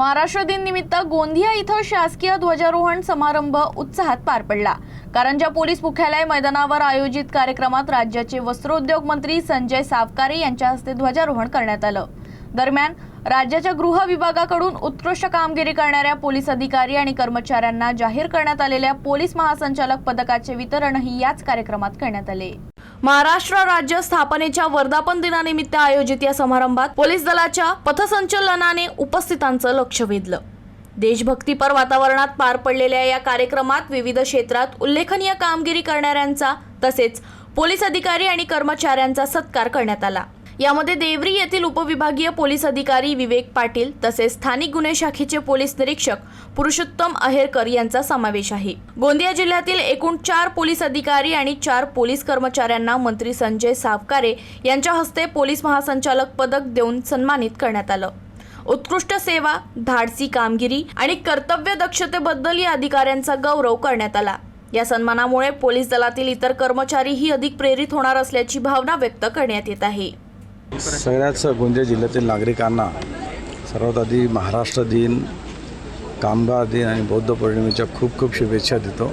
महाराष्ट्र दिन निमित्त गोंदिया इथं शासकीय ध्वजारोहण समारंभ उत्साहात पार पडला। कारंजा पोलीस मुख्यालय मैदानावर आयोजित कार्यक्रमात राज्याचे वस्त्रोद्योग मंत्री संजय सावकारे यांच्या हस्ते ध्वजारोहण करण्यात आलं। दरम्यान राज्याच्या गृह विभागाकडून उत्कृष्ट कामगिरी करणाऱ्या पोलीस अधिकारी आणि कर्मचाऱ्यांना जाहीर करण्यात आलेल्या पोलीस महासंचालक पदकाचे वितरणही याच कार्यक्रमात करण्यात आले। महाराष्ट्र राज्य स्थापनेच्या वर्धापन दिनानिमित्त आयोजित या समारंभात पोलीस दलाच्या पथसंचलनाने उपस्थितांचं लक्ष वेधलं। देशभक्तीपर वातावरणात पार पडलेल्या या कार्यक्रमात विविध क्षेत्रात उल्लेखनीय कामगिरी करणाऱ्यांचा तसेच पोलीस अधिकारी आणि कर्मचाऱ्यांचा सत्कार करण्यात आला। यामध्ये देवरी येथील उपविभागीय पोलीस अधिकारी विवेक पाटील तसेच स्थानिक गुन्हे शाखेचे पोलीस निरीक्षक पुरुषोत्तम अहेरकर यांचा समावेश आहे। गोंदिया जिल्ह्यातील एकूण 4 पोलीस अधिकारी आणि 4 पोलीस कर्मचाऱ्यांना मंत्री संजय सावकारे यांच्या हस्ते पोलीस महासंचालक पदक देऊन सन्मानित करण्यात आलं। उत्कृष्ट सेवा, धाडसी कामगिरी आणि कर्तव्य दक्षतेबद्दल या अधिकाऱ्यांचा गौरव करण्यात आला। या सन्मानामुळे पोलीस दलातील इतर कर्मचारीही अधिक प्रेरित होणार असल्याची भावना व्यक्त करण्यात येत आहे। सगळ्याच गोंदिया जिल्ह्यातील नागरिकांना सर्वात आधी महाराष्ट्र दिन, कामगार दिन आणि बौद्ध पौर्णिमेच्या खूप खूप शुभेच्छा देतो।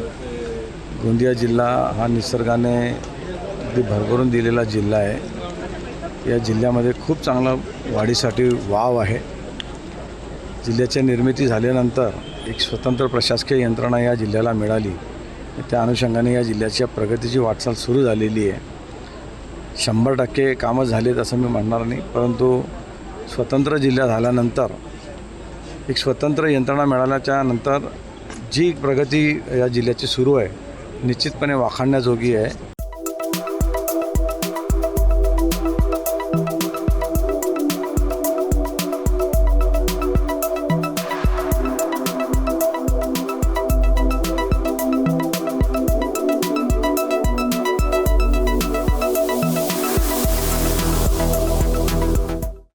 गोंदिया जिल्हा हा निसर्गाने अगदी भरभरून दिलेला जिल्हा आहे। या जिल्ह्यामध्ये खूप चांगला वाढीसाठी वाव आहे। जिल्ह्याची निर्मिती झाल्यानंतर एक स्वतंत्र प्रशासकीय यंत्रणा या जिल्ह्याला मिळाली। त्या अनुषंगाने या जिल्ह्याच्या प्रगतीची वाटचाल सुरू झालेली आहे। 100% कामं झालेत असं मी म्हणणार नाही, परंतु स्वतंत्र जिल्हा झाल्यानंतर एक स्वतंत्र यंत्रणा मिळाल्याच्या नंतर जी प्रगती या जिल्ह्याची सुरू आहे निश्चितपणे वाखाणण्याजोगी आहे।